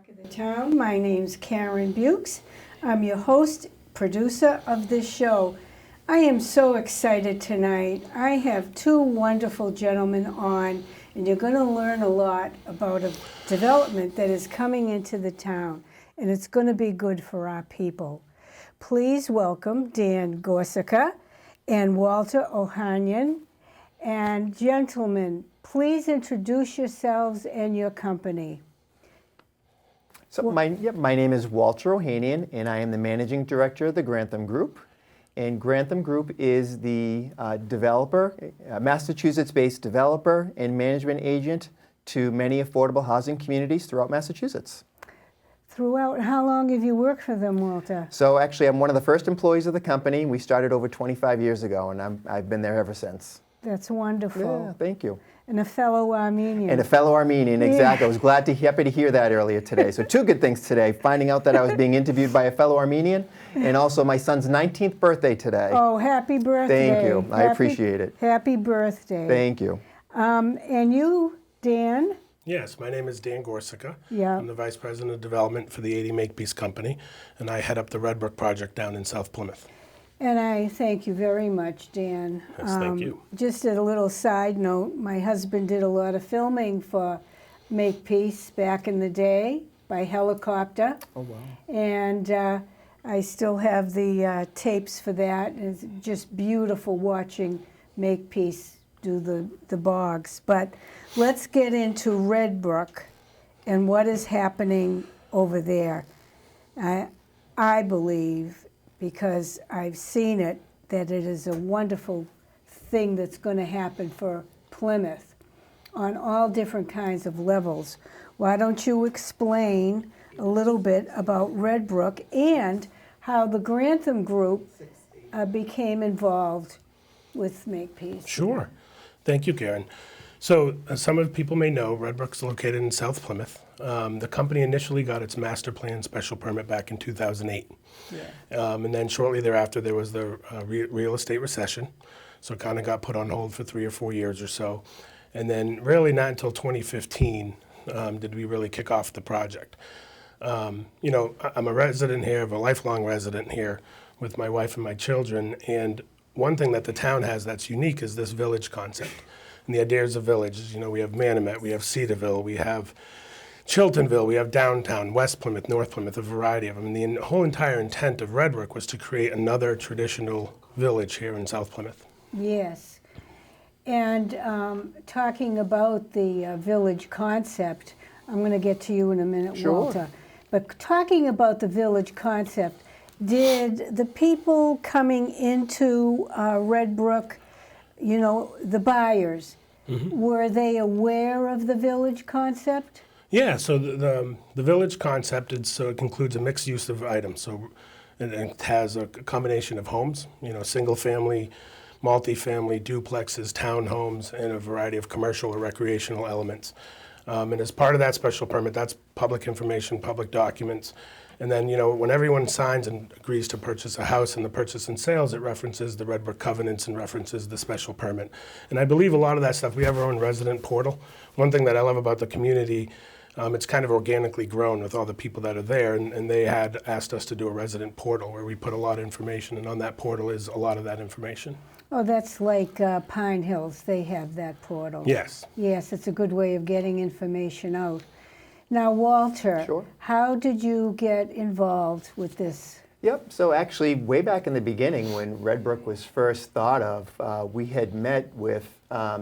of the Town. My name's Karen Buechs. I'm your host, producer of this show. I am so excited tonight. I have two wonderful gentlemen on, and you're going to learn a lot about a development that is coming into the town, and it's going to be good for our people. Please welcome Dan Gorsica and Walter Ohanian. And gentlemen, please introduce yourselves and your company. So my name is Walter Ohanian, and I am the Managing Director of the Grantham Group. And Grantham Group is the developer, Massachusetts-based developer and management agent to many affordable housing communities throughout Massachusetts. Throughout, how long have you worked for them, Walter? So actually, I'm one of the first employees of the company. We started over 25 years ago, and I've been there ever since. That's wonderful. Yeah, thank you. And a fellow Armenian. And a fellow Armenian, exactly. I was happy to hear that earlier today. So two good things today, finding out that I was being interviewed by a fellow Armenian, and also my son's 19th birthday today. Oh, happy birthday. Thank you. I appreciate it. Happy birthday. Thank you. And you, Dan? Yes, my name is Dan Gorsica. Yeah. I'm the Vice President of Development for the 80 Makepeace Company, and I head up the Red Brook project down in South Plymouth. And I thank you very much, Dan. Yes, thank you. Just a little side note, my husband did a lot of filming for Makepeace back in the day by helicopter. Oh, wow. And I still have the tapes for that. It's just beautiful watching Makepeace do the bogs. But let's get into Red Brook and what is happening over there. I believe, because I've seen it, that it is a wonderful thing that's going to happen for Plymouth on all different kinds of levels. Why don't you explain a little bit about Red Brook and how the Grantham Group became involved with Makepeace? Sure. Thank you, Karen. So some of people may know Red Brook's located in South Plymouth. The company initially got its master plan special permit back in 2008. Yeah. And then shortly thereafter, there was the real estate recession. So it kind of got put on hold for 3 or 4 years or so. And then really not until 2015 did we really kick off the project. I'm a resident here, I'm a lifelong resident here with my wife and my children. And one thing that the town has that's unique is this village concept. And the idea is a village. We have Manomet, we have Cedarville, we have Chiltonville, we have downtown, West Plymouth, North Plymouth, a variety of them. And the whole entire intent of Red Brook was to create another traditional village here in South Plymouth. Yes. And talking about the village concept, I'm going to get to you in a minute, Sure. Walter. But talking about the village concept, did the people coming into Red Brook, the buyers, were they aware of the village concept? Yeah, so the village concept, it includes a mixed use of items. So it has a combination of homes, single family, multifamily, duplexes, townhomes, and a variety of commercial or recreational elements. And as part of that special permit, that's public information, public documents. And then, when everyone signs and agrees to purchase a house in the purchase and sales, it references the Red Brook covenants and references the special permit. And I believe a lot of that stuff, we have our own resident portal. One thing that I love about the community, it's kind of organically grown with all the people that are there, and they had asked us to do a resident portal where we put a lot of information, and on that portal is a lot of that information. Oh, that's like Pine Hills. They have that portal. Yes. Yes, it's a good way of getting information out. Now, Walter, Sure. How did you get involved with this? Yep, so actually way back in the beginning when Red Brook was first thought of, we had met with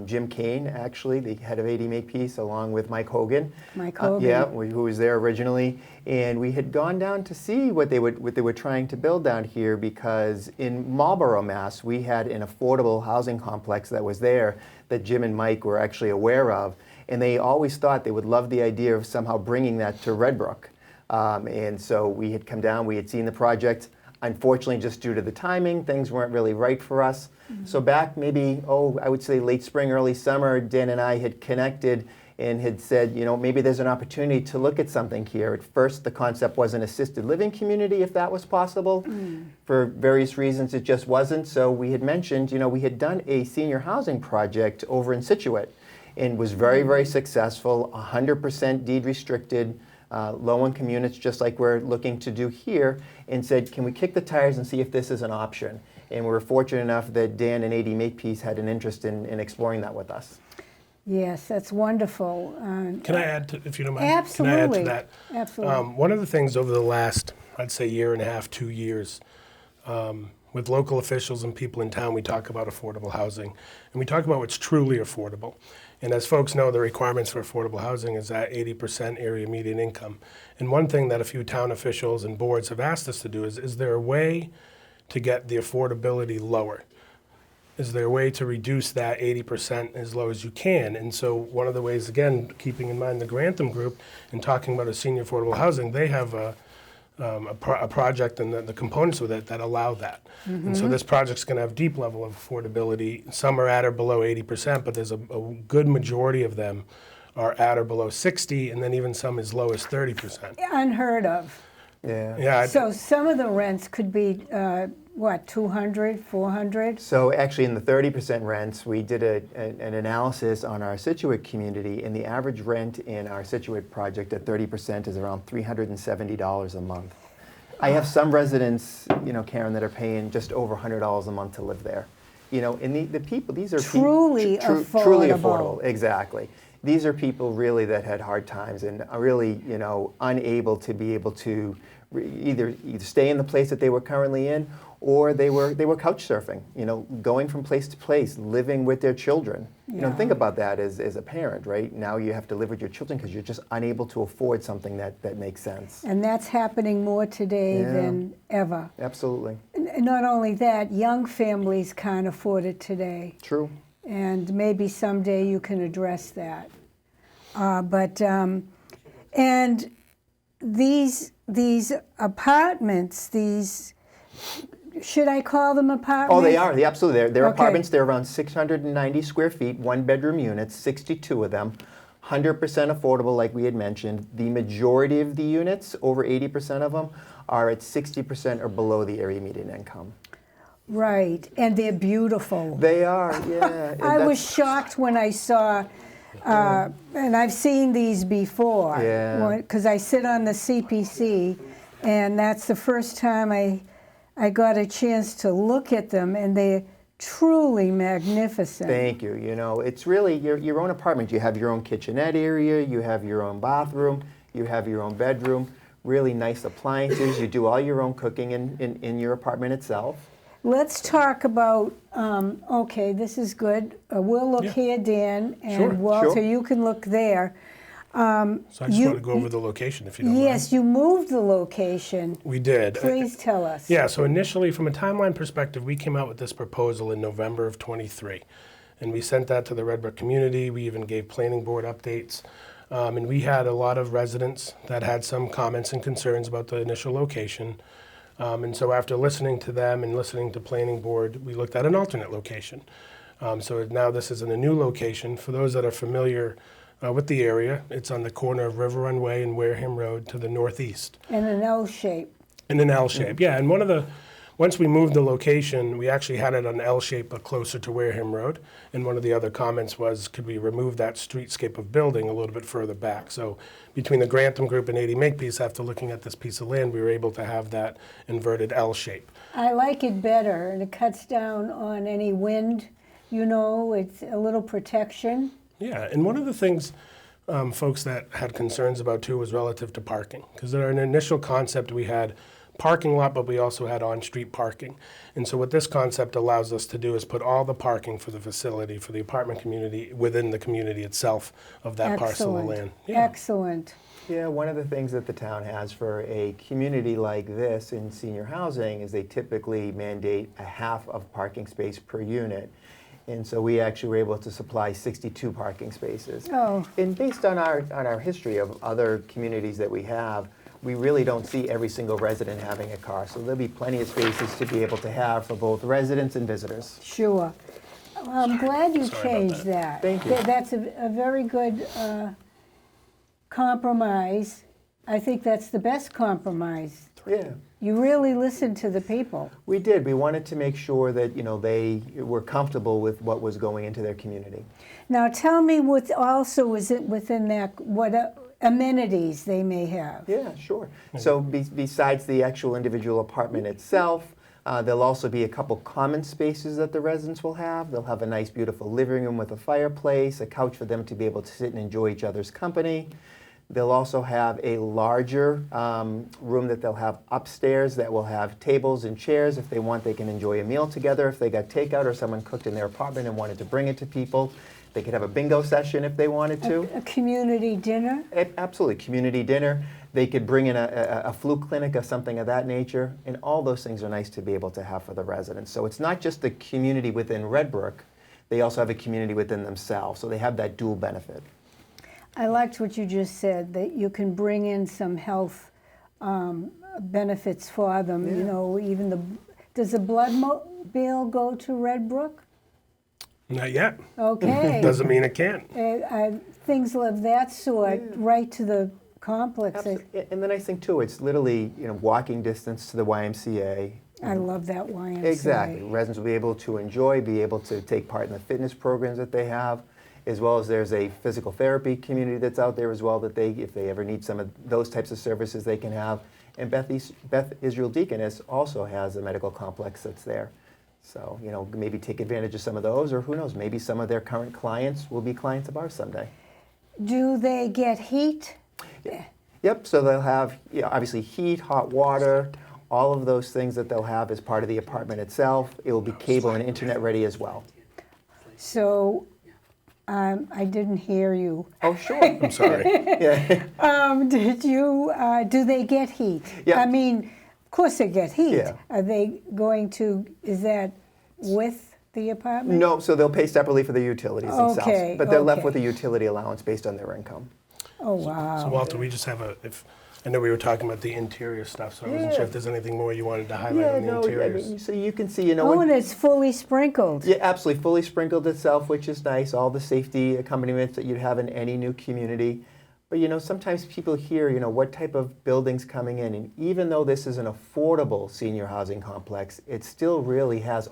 Jim Kane, actually, the head of 80 Makepeace, along with Mike Hogan. Mike Hogan. Who was there originally. And we had gone down to see what they were trying to build down here, because in Marlborough, Mass, we had an affordable housing complex that was there that Jim and Mike were actually aware of. And they always thought they would love the idea of somehow bringing that to Red Brook. And so we had come down, we had seen the project. Unfortunately, just due to the timing, things weren't really right for us. Mm-hmm. So back maybe, I would say late spring, early summer, Dan and I had connected and had said, maybe there's an opportunity to look at something here. At first, the concept was an assisted living community, if that was possible. For various reasons, it just wasn't. So we had mentioned, we had done a senior housing project over in Scituate and was very, very successful, 100% deed restricted. low-income units, just like we're looking to do here, and said, can we kick the tires and see if this is an option? And we were fortunate enough that Dan and AD Makepeace had an interest in exploring that with us. Yes, that's wonderful. Can I add to, if you don't mind? Absolutely. Can I add to that? Absolutely. One of the things over the last, I'd say, year and a half, 2 years, with local officials and people in town, we talk about affordable housing, and we talk about what's truly affordable. And as folks know, the requirements for affordable housing is at 80% area median income. And one thing that a few town officials and boards have asked us to do is there a way to get the affordability lower? Is there a way to reduce that 80% as low as you can? And so one of the ways, again, keeping in mind the Grantham Group and talking about a senior affordable housing, they have a project and the components of it that allow that. And so this project's going to have deep level of affordability. Some are at or below 80%, but there's a good majority of them are at or below 60, and then even some as low as 30%. Unheard of. Yeah. Yeah. So some of the rents could be, what, 200, 400? So actually in the 30% rents, we did an analysis on our Situate community, and the average rent in our Situate project at 30% is around $370 a month. I have some residents, Karen, that are paying just over $100 a month to live there. And the people, these are Truly affordable. Truly affordable, exactly. These are people really that had hard times and are really, unable to be able to either stay in the place that they were currently in, or they were couch surfing, going from place to place, living with their children. Yeah. Think about that as a parent, right? Now you have to live with your children because you're just unable to afford something that makes sense. And that's happening more today Yeah. than ever. Absolutely. And not only that, young families can't afford it today. True. And maybe someday you can address that. And these apartments, should I call them apartments? Oh, they are. Absolutely. They're Okay. apartments. They're around 690 square feet, one-bedroom units, 62 of them, 100% affordable, like we had mentioned. The majority of the units, over 80% of them, are at 60% or below the area median income. Right, and they're beautiful. They are, yeah. And I was that's- shocked when I saw, and I've seen these before. Yeah. Because I sit on the CPC, and that's the first time I got a chance to look at them, and they're truly magnificent. Thank you. It's really your own apartment. You have your own kitchenette area, you have your own bathroom, you have your own bedroom, really nice appliances. You do all your own cooking in your apartment itself. Let's talk about, okay, this is good. We'll look Yeah. here, Dan, and Sure, Walter, sure. you can look there. So I just want to go over the location, if you don't mind. Yes, you moved the location. We did. Please tell us. Yeah, so initially, from a timeline perspective, we came out with this proposal in November of '23. And we sent that to the Red Brook community. We even gave planning board updates. And we had a lot of residents that had some comments and concerns about the initial location. And so after listening to them and listening to planning board, we looked at an alternate location. So now this is in a new location. For those that are familiar with the area, it's on the corner of River Run Way and Wareham Road to the northeast. In an L shape. In an L shape, yeah. And once we moved the location, we actually had it on L shape, but closer to Wareham Road. And one of the other comments was, could we remove that streetscape of building a little bit further back? So between the Grantham Group and AD Makepeace, after looking at this piece of land, we were able to have that inverted L shape. I like it better, and it cuts down on any wind. It's a little protection. Yeah, and one of the things folks that had concerns about too was relative to parking. Because in our initial concept, we had parking lot, but we also had on-street parking. And so what this concept allows us to do is put all the parking for the facility, for the apartment community, within the community itself of that parcel of land. Yeah. Excellent. Yeah, one of the things that the town has for a community like this in senior housing is they typically mandate a half of parking space per unit. And so we actually were able to supply 62 parking spaces. Oh. And based on our history of other communities that we have, we really don't see every single resident having a car. So there'll be plenty of spaces to be able to have for both residents and visitors. Sure. I'm glad you Sorry about changed that. that. Thank you. That's a very good compromise. I think that's the best compromise. Yeah. You really listened to the people. We did. We wanted to make sure that they were comfortable with what was going into their community. Now tell me what also is it within that, what amenities they may have. Yeah, sure. So besides the actual individual apartment itself, there'll also be a couple common spaces that the residents will have. They'll have a nice, beautiful living room with a fireplace, a couch for them to be able to sit and enjoy each other's company. They'll also have a larger room that they'll have upstairs that will have tables and chairs. If they want, they can enjoy a meal together. If they got takeout or someone cooked in their apartment and wanted to bring it to people, they could have a bingo session if they wanted to. A community dinner? Absolutely, community dinner. They could bring in a flu clinic or something of that nature, and all those things are nice to be able to have for the residents. So it's not just the community within Red Brook, they also have a community within themselves, so they have that dual benefit. I liked what you just said, that you can bring in some health benefits for them. You know, even does the bloodmobile go to Red Brook? Not yet. Okay. Doesn't mean it can't. Things of that sort, right to the complex. Absolutely. And the nice thing too, it's literally walking distance to the YMCA. I love that YMCA. Exactly. Residents will be able to enjoy, be able to take part in the fitness programs that they have, as well as there's a physical therapy community that's out there as well that if they ever need some of those types of services, they can have. And Beth Israel Deaconess also has a medical complex that's there. So, maybe take advantage of some of those, or who knows, maybe some of their current clients will be clients of ours someday. Do they get heat? Yep, so they'll have obviously heat, hot water, all of those things that they'll have as part of the apartment itself. It will be cable and internet ready as well. So, I didn't hear you. Oh, sure. I'm sorry. Yeah. Do they get heat? Yeah. I mean, of course they get heat. Yeah. Are they going to, is that with the apartment? No, so they'll pay separately for the utilities themselves. Okay, But they're left okay. with a utility allowance based on their income. Oh, wow. So Walter, we just have I know we were talking about the interior stuff, so I wasn't sure if there's anything more you wanted to highlight on the interiors. So you can see, Oh, and it's fully sprinkled. Yeah, absolutely, fully sprinkled itself, which is nice. All the safety accompaniments that you'd have in any new community. But sometimes people hear, what type of buildings coming in, and even though this is an affordable senior housing complex, it still really has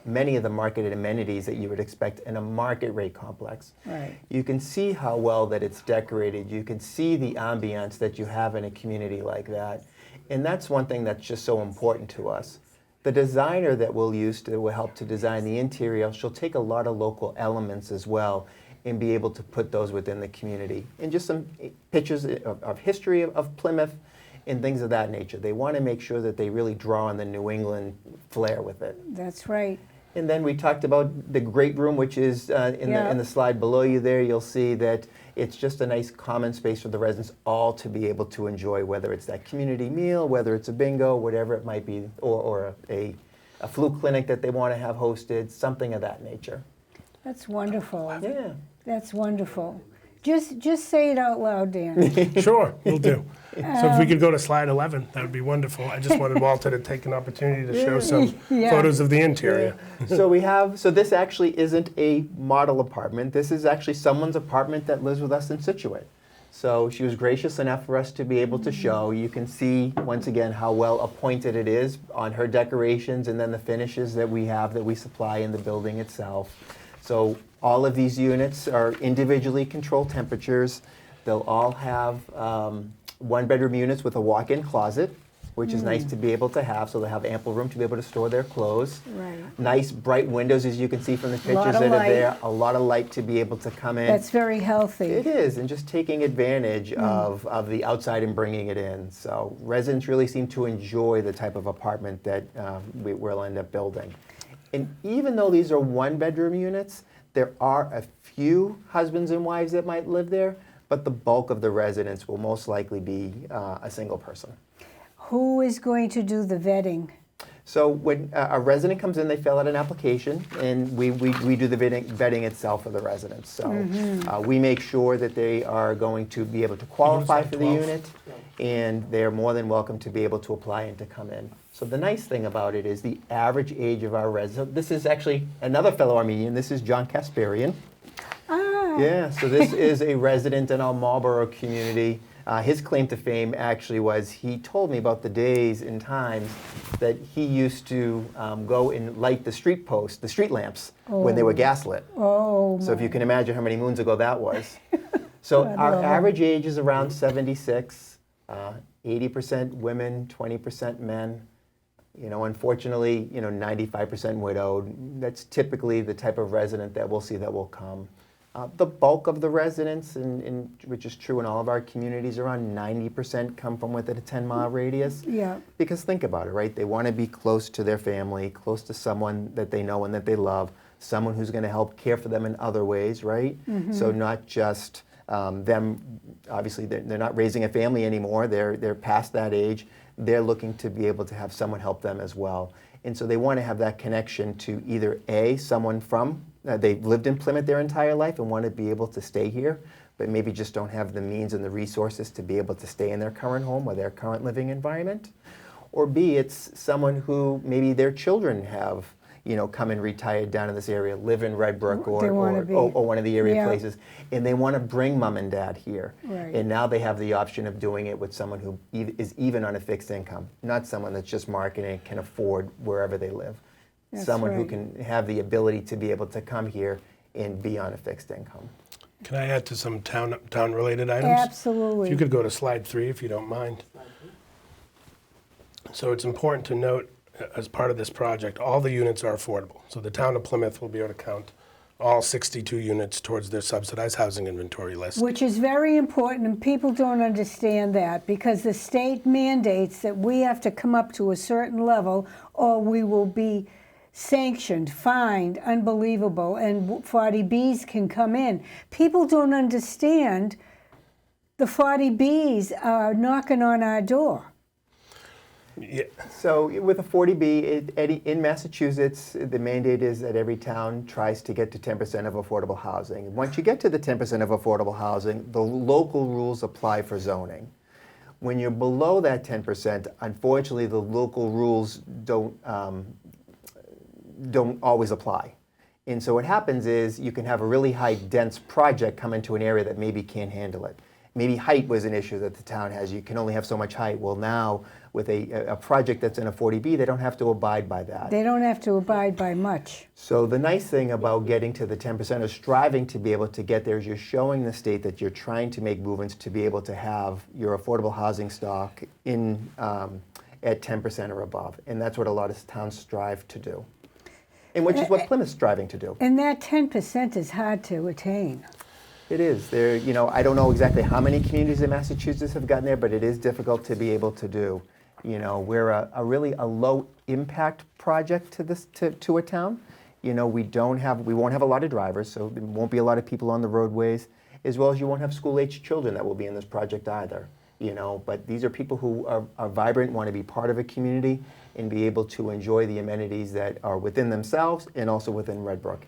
many of the marketed amenities that you would expect in a market rate complex. Right. You can see how well that it's decorated. You can see the ambiance that you have in a community like that. And that's one thing that's just so important to us. The designer that we'll use will help to design the interior, she'll take a lot of local elements as well and be able to put those within the community. And just some pictures of history of Plymouth and things of that nature. They want to make sure that they really draw on the New England flair with it. That's right. And then we talked about the great room, which is in the slide below you there. You'll see that it's just a nice common space for the residents all to be able to enjoy, whether it's that community meal, whether it's a bingo, whatever it might be, or a flu clinic that they want to have hosted, something of that nature. That's wonderful. Yeah. That's wonderful. Just say it out loud, Dan. Sure, we'll do. So if we could go to slide 11, that would be wonderful. I just wanted Walter to take an opportunity to show some photos of the interior. So this actually isn't a model apartment. This is actually someone's apartment that lives with us in Scituate. So she was gracious enough for us to be able to show. You can see, once again, how well appointed it is on her decorations and then the finishes that we have that we supply in the building itself. So all of these units are individually controlled temperatures. They'll all have one-bedroom units with a walk-in closet, which is nice to be able to have, so they have ample room to be able to store their clothes. Right. Nice bright windows, as you can see from the Lot pictures of that are light. there. A lot of light to be able to come in. That's very healthy. It is, and just taking advantage of the outside and bringing it in. So residents really seem to enjoy the type of apartment that we'll end up building. And even though these are one-bedroom units, there are a few husbands and wives that might live there, but the bulk of the residents will most likely be a single person. Who is going to do the vetting? So when a resident comes in, they fill out an application, and we do the vetting itself for the residents. So we make sure that they are going to be able to qualify for the unit, and they're more than welcome to be able to apply and to come in. So the nice thing about it is the average age of our residents. This is actually another fellow Armenian. This is John Kasparian. Ah. Yeah, so this is a resident in our Marlborough community. His claim to fame actually was he told me about the days and times that he used to go and light the street posts, the street lamps, when they were gaslit. Oh, So if you can imagine how many moons ago that was. So I our love it. average age is around 76, 80% women, 20% men. You know, unfortunately, 95% widowed. That's typically the type of resident that we'll see that will come. The bulk of the residents, which is true in all of our communities, around 90% come from within a 10-mile radius. Yeah. Because think about it, right? They want to be close to their family, close to someone that they know and that they love, someone who's going to help care for them in other ways, right? So not just them, obviously they're not raising a family anymore, they're past that age. They're looking to be able to have someone help them as well. And so they want to have that connection to either A, someone from, they've lived in Plymouth their entire life and want to be able to stay here, but maybe just don't have the means and the resources to be able to stay in their current home or their current living environment. Or B, it's someone who maybe their children have, come and retired down in this area, live in Red Brook or one of the area places, and they want to bring mom and dad here. Right. And now they have the option of doing it with someone who is even on a fixed income, not someone that's just marketing and can afford wherever they live. That's Someone who right. can have the ability to be able to come here and be on a fixed income. Can I add to some town-related items? Absolutely. If you could go to slide 3, if you don't mind. So it's important to note, as part of this project, all the units are affordable. So the town of Plymouth will be able to count all 62 units towards their subsidized housing inventory list. Which is very important, and people don't understand that because the state mandates that we have to come up to a certain level or we will be sanctioned, fined, unbelievable, and 40Bs can come in. People don't understand the 40Bs are knocking on our door. Yeah. So with a 40B, in Massachusetts, the mandate is that every town tries to get to 10% of affordable housing. Once you get to the 10% of affordable housing, the local rules apply for zoning. When you're below that 10%, unfortunately, the local rules don't always apply. And so what happens is you can have a really high dense project come into an area that maybe can't handle it. Maybe height was an issue that the town has. You can only have so much height. Well, now with a project that's in a 40B, they don't have to abide by that. They don't have to abide by much. So the nice thing about getting to the 10% or striving to be able to get there is you're showing the state that you're trying to make movements to be able to have your affordable housing stock in at 10% or above. And that's what a lot of towns strive to do. And which is what Plymouth's striving to do. And that 10% is hard to attain. It is. There, I don't know exactly how many communities in Massachusetts have gotten there, but it is difficult to be able to do. We're a really low impact project to a town. We won't have a lot of drivers, so there won't be a lot of people on the roadways, as well as you won't have school-aged children that will be in this project either. But these are people who are vibrant, want to be part of a community, and be able to enjoy the amenities that are within themselves and also within Red Brook.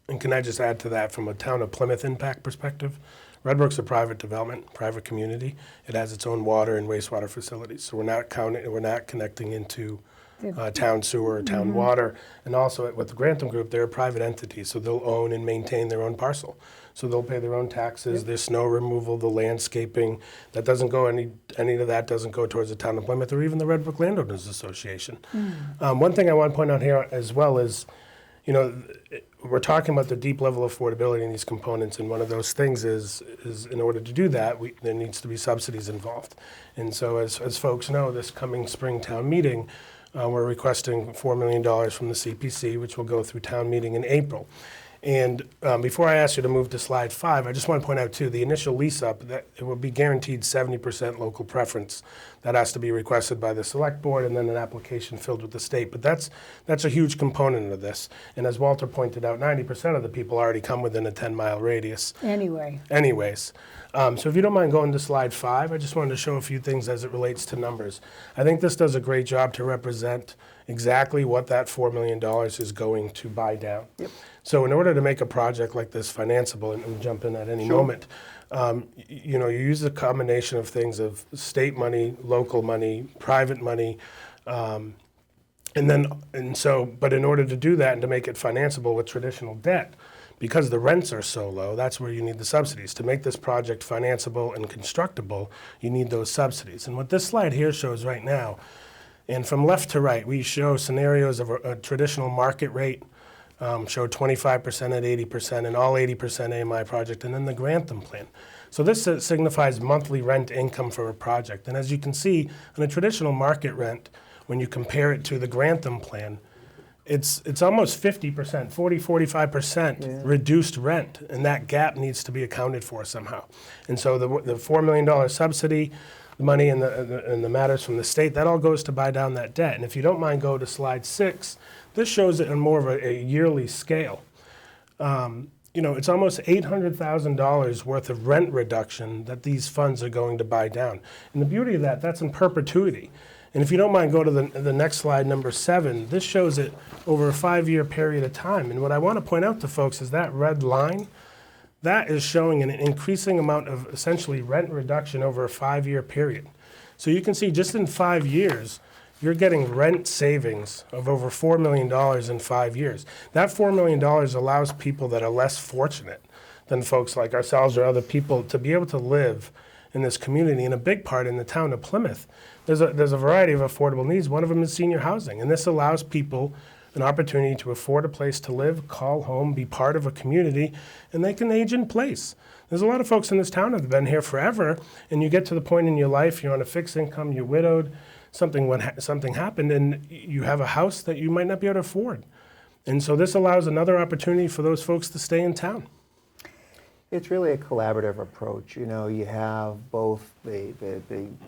And can I just add to that from a town of Plymouth impact perspective? Red Brook's a private development, private community. It has its own water and wastewater facilities. So we're not connecting into town sewer or town water. And also with the Grantham Group, they're a private entity, so they'll own and maintain their own parcel. So they'll pay their own taxes, their snow removal, the landscaping. That doesn't go, any of that doesn't go towards the town of Plymouth or even the Red Brook Landowners Association. One thing I want to point out here as well is, we're talking about the deep level of affordability in these components, and one of those things is in order to do that, there needs to be subsidies involved. And so as folks know, this coming spring town meeting, we're requesting $4 million from the CPC, which will go through town meeting in April. And before I ask you to move to slide 5, I just want to point out too, the initial lease up, that it will be guaranteed 70% local preference. That has to be requested by the select board and then an application filled with the state. But that's a huge component of this. And as Walter pointed out, 90% of the people already come within a 10-mile radius. Anyways. So if you don't mind going to slide 5, I just wanted to show a few things as it relates to numbers. I think this does a great job to represent exactly what that $4 million is going to buy down. Yep. So in order to make a project like this financeable, and jump in at any moment, you use a combination of things of state money, local money, private money, but in order to do that and to make it financeable with traditional debt, because the rents are so low, that's where you need the subsidies. To make this project financeable and constructible, you need those subsidies. And what this slide here shows right now, and from left to right, we show scenarios of a traditional market rate showed 25% at 80% and all 80% AMI project, and then the Grantham plan. So this signifies monthly rent income for a project. And as you can see, on a traditional market rent, when you compare it to the Grantham plan, it's almost 50%, 45% reduced rent, and that gap needs to be accounted for somehow. And so the $4 million subsidy, the money and the matters from the state, that all goes to buy down that debt. And if you don't mind, go to slide 6. This shows it on more of a yearly scale. It's almost $800,000 worth of rent reduction that these funds are going to buy down. And the beauty of that, that's in perpetuity. And if you don't mind, go to the next slide, number 7. This shows it over a 5-year period of time. And what I want to point out to folks is that red line, that is showing an increasing amount of essentially rent reduction over a 5-year period. So you can see just in 5 years, you're getting rent savings of over $4 million in 5 years. That $4 million allows people that are less fortunate than folks like ourselves or other people to be able to live in this community, and a big part in the town of Plymouth. There's a variety of affordable needs. One of them is senior housing, and this allows people an opportunity to afford a place to live, call home, be part of a community, and they can age in place. There's a lot of folks in this town that have been here forever, and you get to the point in your life, you're on a fixed income, you're widowed, something happened, and you have a house that you might not be able to afford. And so this allows another opportunity for those folks to stay in town. It's really a collaborative approach. You have both the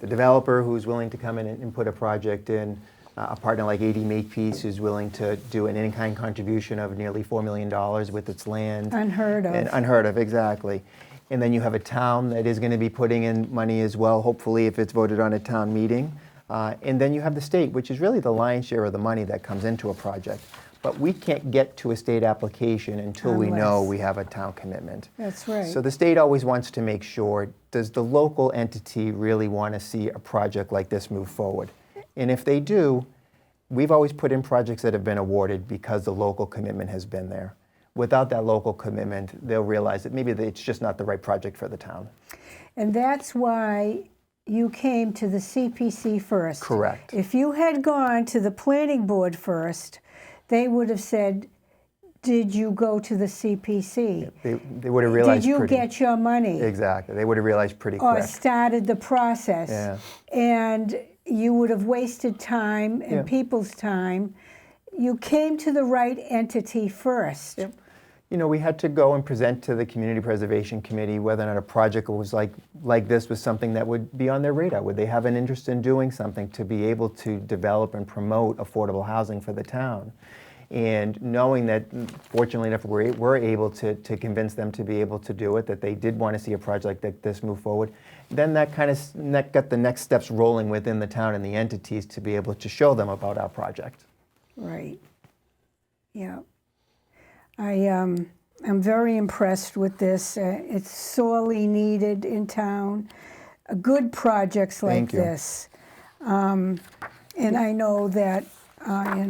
developer who's willing to come in and put a project in, a partner like AD Makepeace who's willing to do an in-kind contribution of nearly $4 million with its land. Unheard of. And unheard of, exactly. And then you have a town that is going to be putting in money as well, hopefully if it's voted on at town meeting. And then you have the state, which is really the lion's share of the money that comes into a project. But we can't get to a state application until we know we have a town commitment. That's right. So the state always wants to make sure, does the local entity really want to see a project like this move forward? And if they do, we've always put in projects that have been awarded because the local commitment has been there. Without that local commitment, they'll realize that maybe it's just not the right project for the town. And that's why you came to the CPC first. Correct. If you had gone to the planning board first, they would have said, did you go to the CPC? They would have realized did you get your money? Exactly. They would have realized pretty or quick. Or started the process. Yeah. And you would have wasted time and people's time. You came to the right entity first. Yep. We had to go and present to the Community Preservation Committee whether or not a project was like this was something that would be on their radar. Would they have an interest in doing something to be able to develop and promote affordable housing for the town? And knowing that, fortunately enough, we're able to convince them to be able to do it, that they did want to see a project like this move forward, then that kind of got the next steps rolling within the town and the entities to be able to show them about our project. Right. Yeah. I'm very impressed with this. It's sorely needed in town. Good projects like this. And I know that, I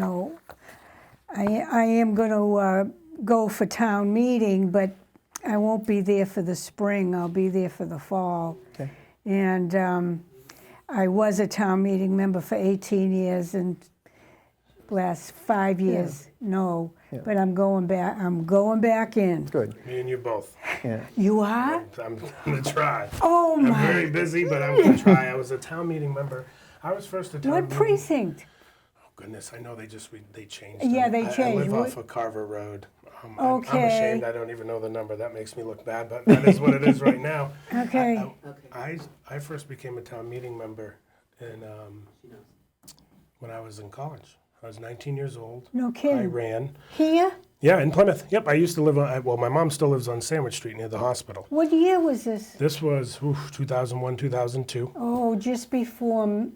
am going to go for town meeting, but I won't be there for the spring. I'll be there for the fall. Okay. And I was a town meeting member for 18 years, and last 5 years, no. Yeah. But I'm going back. I'm going back in. Good. Me and you both. Yeah. You are? I'm going to try. Oh my! I'm very busy, but I'm going to try. I was a town meeting member. I was first a town What meeting. Precinct? Oh goodness, I know they changed. Yeah, them. they changed. I live off of Carver Road. I'm Okay. ashamed I don't even know the number. That makes me look bad, but that is what it is right now. Okay. I first became a town meeting member when I was in college. I was 19 years old. No kidding. I ran. Here? Yeah, in Plymouth. Yep, I used to live on, my mom still lives on Sandwich Street near the hospital. What year was this? This was 2001, 2002. Oh, just before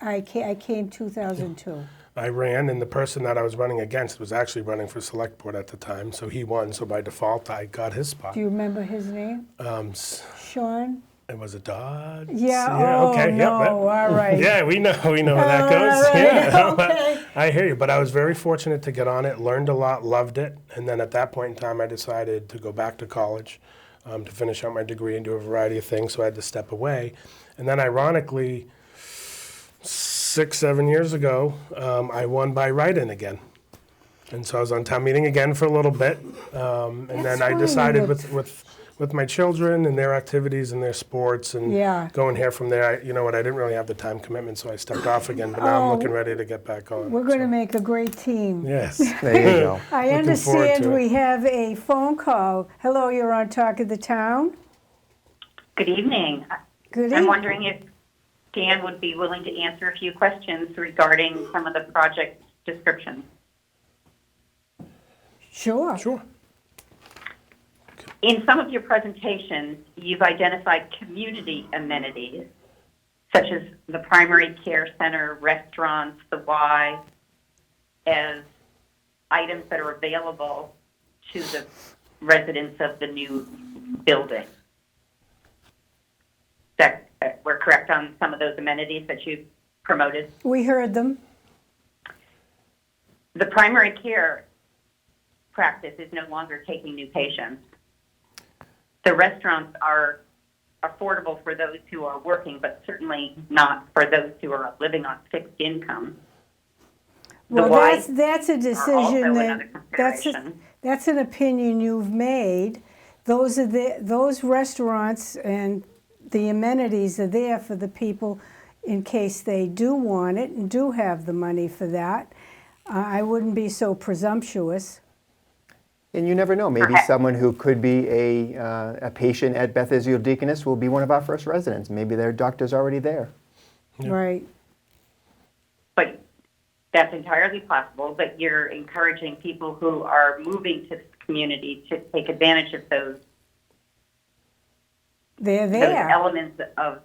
I came 2002. I ran, and the person that I was running against was actually running for select board at the time, so he won. So by default, I got his spot. Do you remember his name? Sean? It was a Dodge. Yeah. Oh, okay. no. Yep. All right. Yeah, we know how that goes. Right. Yeah. Okay. I hear you, but I was very fortunate to get on it, learned a lot, loved it, and then at that point in time, I decided to go back to college to finish out my degree and do a variety of things, so I had to step away. And then ironically, 6-7 years ago, I won by write-in again. And so I was on town meeting again for a little bit, and then I decided with my children and their activities and their sports and going here from there, you know what, I didn't really have the time commitment, so I stepped off again, but now I'm looking ready to get back on. We're going to make a great team. Yes. There you go. I Looking forward understand to it. we have a phone call. Hello, you're on Talk of the Town. Good evening. Good I'm evening. wondering if Dan would be willing to answer a few questions regarding some of the project descriptions. Sure. Sure. In some of your presentations, you've identified community amenities, such as the primary care center, restaurants, the Y, as items that are available to the residents of the new building. That we're correct on some of those amenities that you promoted? We heard them. The primary care practice is no longer taking new patients. The restaurants are affordable for those who are working, but certainly not for those who are living on fixed income. Well, that's a Also decision another consideration. that's an opinion you've made. Those restaurants and the amenities are there for the people in case they do want it and do have the money for that. I wouldn't be so presumptuous. And you never know, maybe someone who could be a patient at Beth Israel Deaconess will be one of our first residents. Maybe their doctor's already there. Yeah. Right. But that's entirely possible, but you're encouraging people who are moving to the community to take advantage of those They're those there. elements of,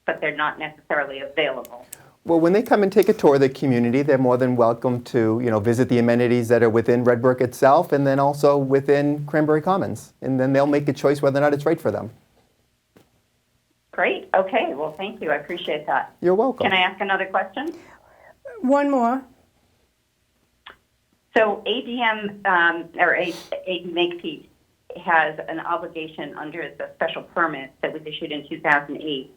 but they're not necessarily available. Well, when they come and take a tour of the community, they're more than welcome to, visit the amenities that are within Red Brook itself and then also within Cranberry Commons. And then they'll make a choice whether or not it's right for them. Great. Okay. Well, thank you. I appreciate that. You're welcome. Can I ask another question? One more. So ADM or AD Makepeace has an obligation under the special permit that was issued in 2008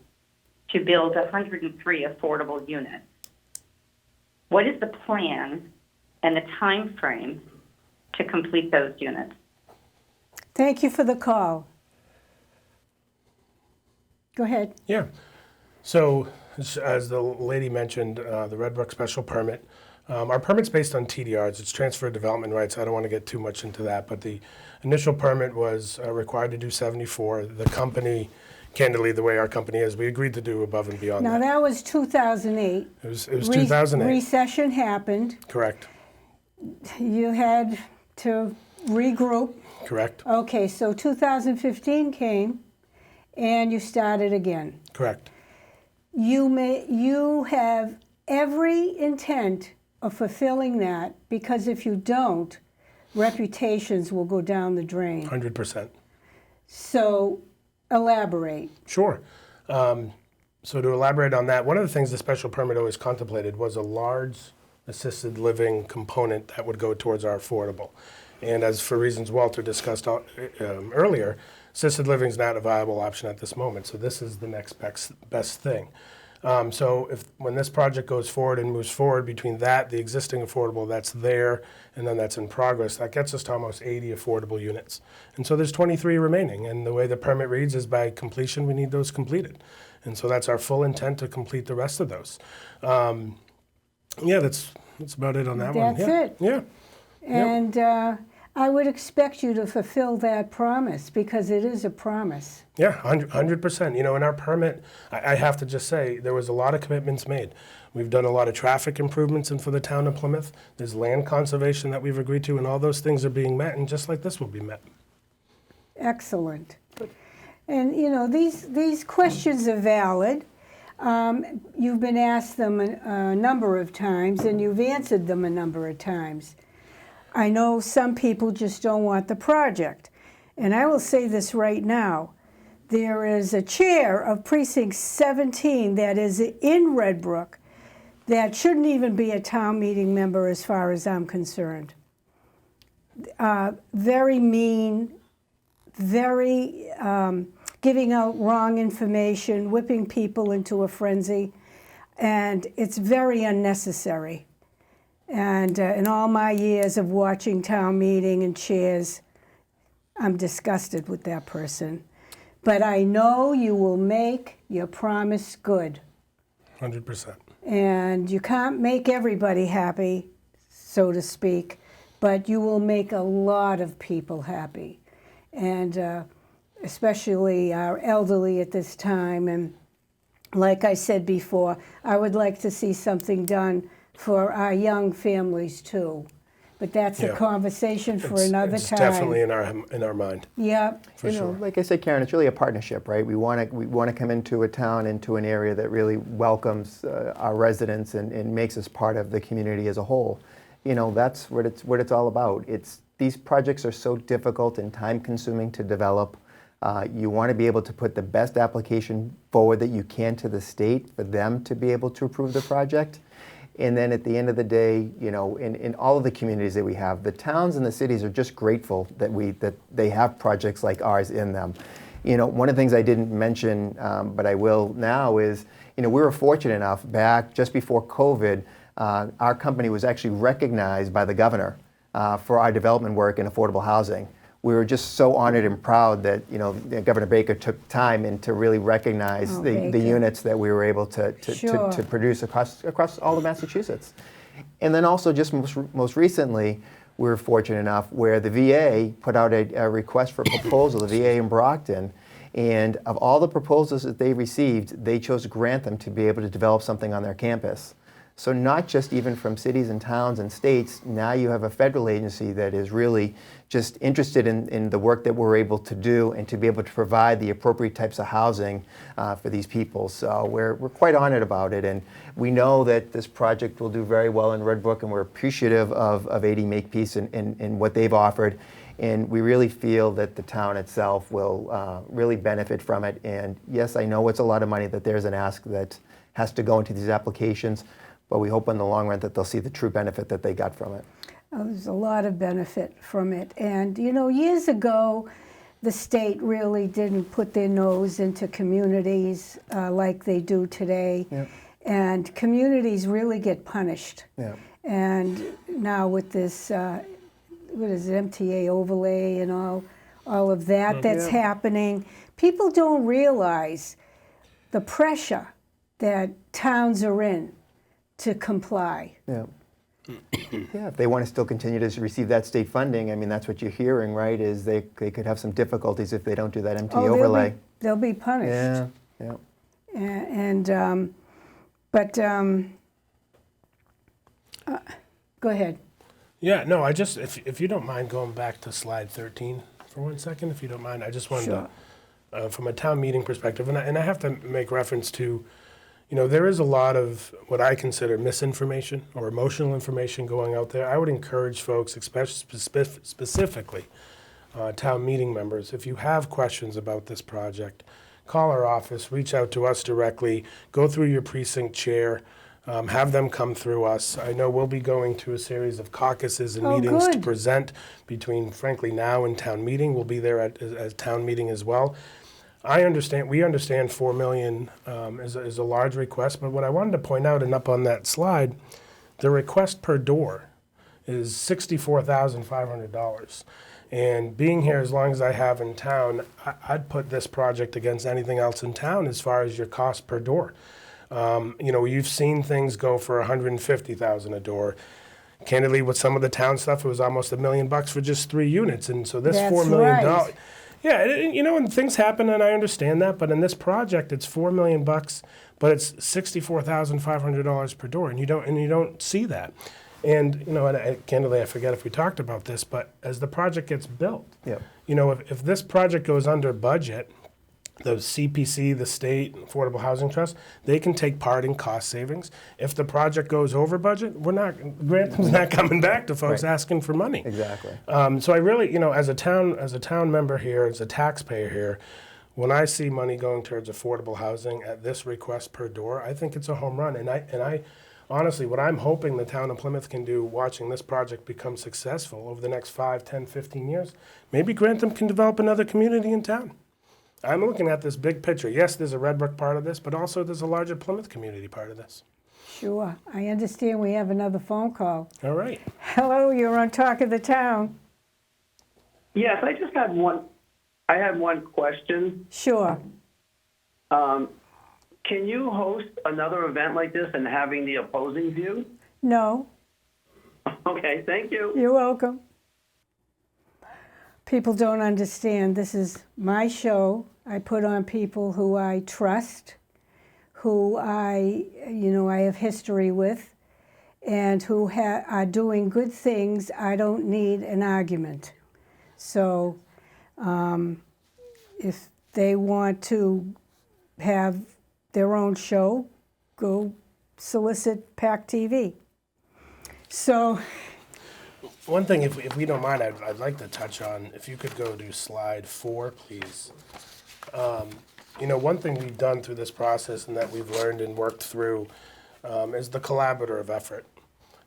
to build 103 affordable units. What is the plan and the time frame to complete those units? Thank you for the call. Go ahead. Yeah. So, as the lady mentioned, the Red Brook special permit, our permit's based on TDRs. It's transfer of development rights. I don't want to get too much into that, but the initial permit was required to do 74. The company, candidly, the way our company is, we agreed to do above and beyond Now that. that was 2008. It was 2008. Recession happened. Correct. You had to regroup. Correct. Okay, so 2015 came, and you started again. Correct. You have every intent of fulfilling that, because if you don't, reputations will go down the drain. 100%. So elaborate. Sure. So to elaborate on that, one of the things the special permit always contemplated was a large assisted living component that would go towards our affordable. And as for reasons Walter discussed earlier, assisted living is not a viable option at this moment. So this is the next best thing. So when this project goes forward and moves forward between that, the existing affordable that's there, and then that's in progress, that gets us to almost 80 affordable units. And so there's 23 remaining. And the way the permit reads is by completion, we need those completed. And so that's our full intent to complete the rest of those. Yeah, that's about it on that one. That's Yeah. it. Yeah. And I would expect you to fulfill that promise, because it is a promise. Yeah, 100%. In our permit, I have to just say, there was a lot of commitments made. We've done a lot of traffic improvements for the town of Plymouth. There's land conservation that we've agreed to, and all those things are being met, and just like this will be met. Excellent. And, these questions are valid. You've been asked them a number of times, and you've answered them a number of times. I know some people just don't want the project. And I will say this right now. There is a chair of Precinct 17 that is in Red Brook that shouldn't even be a town meeting member as far as I'm concerned. Very mean, very giving out wrong information, whipping people into a frenzy, and it's very unnecessary. And in all my years of watching town meeting and chairs, I'm disgusted with that person. But I know you will make your promise good. 100%. And you can't make everybody happy, so to speak, but you will make a lot of people happy. And especially our elderly at this time. And like I said before, I would like to see something done for our young families too. But that's a conversation for another it's time. Definitely in our mind. Yeah. For sure. Like I said, Karen, it's really a partnership, right? We want to come into a town, into an area that really welcomes our residents and makes us part of the community as a whole. That's what it's all about. These projects are so difficult and time-consuming to develop. You want to be able to put the best application forward that you can to the state for them to be able to approve the project. And then at the end of the day, in all of the communities that we have, the towns and the cities are just grateful that they have projects like ours in them. One of the things I didn't mention, but I will now, is we were fortunate enough back just before COVID, our company was actually recognized by the governor for our development work in affordable housing. We were just so honored and proud that Governor Baker took time and to really recognize the units that we were able to produce across all of Massachusetts. And then also just most recently, we were fortunate enough where the VA put out a request for proposal, the VA in Brockton, and of all the proposals that they received, they chose to grant them to be able to develop something on their campus. So not just even from cities and towns and states, now you have a federal agency that is really just interested in the work that we're able to do and to be able to provide the appropriate types of housing for these people. So we're quite honored about it, and we know that this project will do very well in Red Brook, and we're appreciative of AD Makepeace and what they've offered. And we really feel that the town itself will really benefit from it. And yes, I know it's a lot of money, that there's an ask that has to go into these applications, but we hope in the long run that they'll see the true benefit that they got from it. There's a lot of benefit from it. And, years ago, the state really didn't put their nose into communities like they do today. Yep. And communities really get punished. Yep. And now with this, what is it, MTA overlay and all of that that's happening, people don't realize the pressure that towns are in to comply. Yeah. Yeah, if they want to still continue to receive that state funding, I mean, that's what you're hearing, right, is they could have some difficulties if they don't do that MTA overlay. They'll be punished. Yeah, yeah. Go ahead. Yeah, no, I just, if you don't mind going back to slide 13 for 1 second, if you don't mind, I just wanted to, from a town meeting perspective, and I have to make reference to, there is a lot of what I consider misinformation or emotional information going out there. I would encourage folks, especially specifically town meeting members, if you have questions about this project, call our office, reach out to us directly, go through your precinct chair, have them come through us. I know we'll be going to a series of caucuses and meetings to present between, frankly, now and town meeting. We'll be there at town meeting as well. We understand 4 million is a large request, but what I wanted to point out, and up on that slide, the request per door is $64,500. And being here as long as I have in town, I'd put this project against anything else in town as far as your cost per door. You've seen things go for $150,000 a door. Candidly, with some of the town stuff, it was almost $1 million for just 3 units. And so this $4 million. Right. Yeah, and things happen, and I understand that. But in this project, it's $4 million, but it's $64,500 per door, and you don't see that. And candidly, I forget if we talked about this, but as the project gets built, if this project goes under budget, the CPC, the state, Affordable Housing Trust, they can take part in cost savings. If the project goes over budget, Grantham's not coming back to folks asking for money. Exactly. So I really, as a town member here, as a taxpayer here, when I see money going towards affordable housing at this request per door, I think it's a home run. And I honestly, what I'm hoping the town of Plymouth can do, watching this project become successful over the next 5, 10, 15 years, maybe Grantham can develop another community in town. I'm looking at this big picture. Yes, there's a Red Brook part of this, but also there's a larger Plymouth community part of this. Sure. I understand we have another phone call. All right. Hello, you're on Talk of the Town. Yes, I just had one. I had one question. Sure. Can you host another event like this and having the opposing view? No, Okay, thank you. you're welcome. People don't understand. This is my show. I put on people who I trust, who I have history with, and who are doing good things. I don't need an argument. So if they want to have their own show, go solicit PAC TV. So, One thing, if we don't mind, I'd like to touch on, if you could go to slide 4, please. One thing we've done through this process and that we've learned and worked through is the collaborative effort.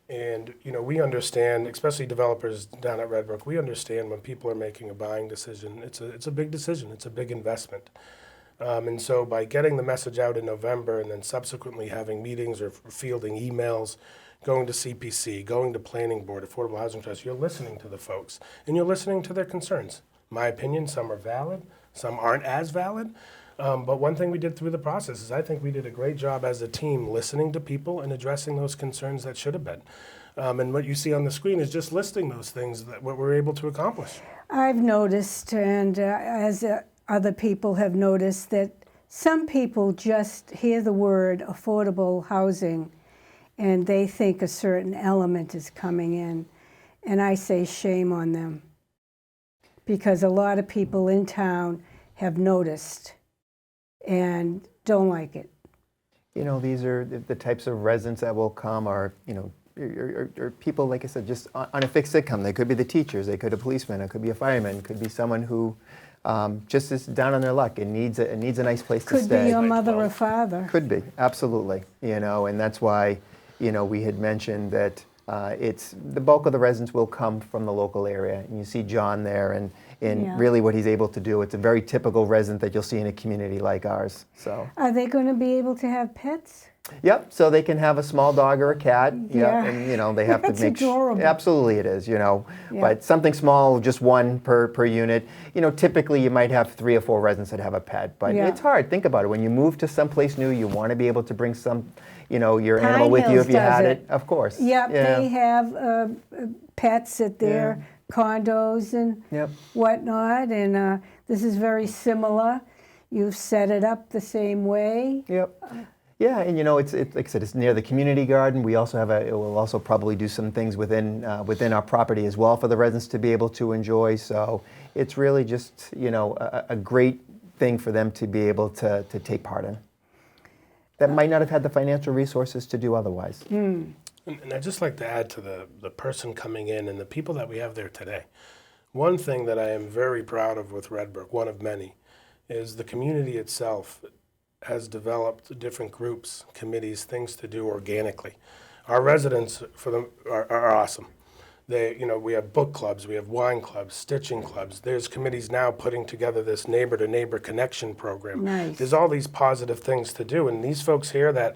And, we understand, especially developers down at Red Brook, we understand when people are making a buying decision, it's a big decision, it's a big investment. And so by getting the message out in November and then subsequently having meetings or fielding emails, going to CPC, going to Planning Board, Affordable Housing Trust, you're listening to the folks and you're listening to their concerns. My opinion, some are valid, some aren't as valid. But one thing we did through the process is I think we did a great job as a team listening to people and addressing those concerns that should have been. And what you see on the screen is just listing those things that what we're able to accomplish. I've noticed, and as other people have noticed, that some people just hear the word affordable housing and they think a certain element is coming in. And I say shame on them, because a lot of people in town have noticed and don't like it. These are the types of residents that will come are people, like I said, just on a fixed income. They could be the teachers, they could be a policeman, it could be a fireman, it could be someone who just is down on their luck and needs a nice place to stay. Could be your mother or father. Could be, absolutely. And that's why, we had mentioned that it's the bulk of the residents will come from the local area. And you see John there and Yeah. really what he's able to do. It's a very typical resident that you'll see in a community like ours. So. Are they going to be able to have pets? Yep, so they can have a small dog or a cat. Yeah. And they have That's to make adorable. Absolutely it is, Yeah. But something small, just one per unit. Typically you might have 3 or 4 residents that have a pet, but Yeah. it's hard. Think about it. When you move to someplace new, you want to be able to bring some, your Pine animal with you Hills if you had does it. Of course. Yep, Yeah. they have pets at their condos and Yep. whatnot, and this is very similar. You've set it up the same way. Yep. Yeah, and it's like I said, it's near the community garden. We also have we'll also probably do some things within our property as well for the residents to be able to enjoy. So it's really just a great thing for them to be able to take part in. That might not have had the financial resources to do otherwise. And I'd just like to add to the person coming in and the people that we have there today. One thing that I am very proud of with Red Brook, one of many, is the community itself has developed different groups, committees, things to do organically. Our residents are awesome. We have book clubs, we have wine clubs, stitching clubs. There's committees now putting together this neighbor-to-neighbor connection program. Nice. There's all these positive things to do, and these folks here that,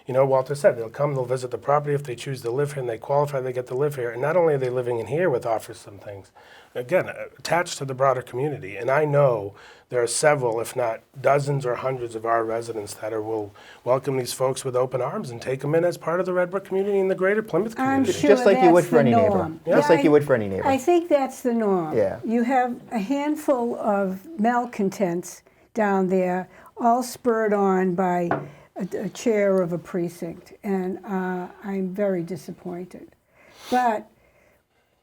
Walter said, they'll come, they'll visit the property. If they choose to live here and they qualify, they get to live here. And not only are they living in here, which offers some things, again, attached to the broader community. And I know there are several, if not dozens or hundreds of our residents that will welcome these folks with open arms and take them in as part of the Red Brook community and the greater Plymouth I'm community. sure Just like you would that's for the any neighbor. norm. Just like you would for any neighbor. I think that's the norm. Yeah. You have a handful of malcontents down there, all spurred on by a chair of a precinct, and I'm very disappointed. But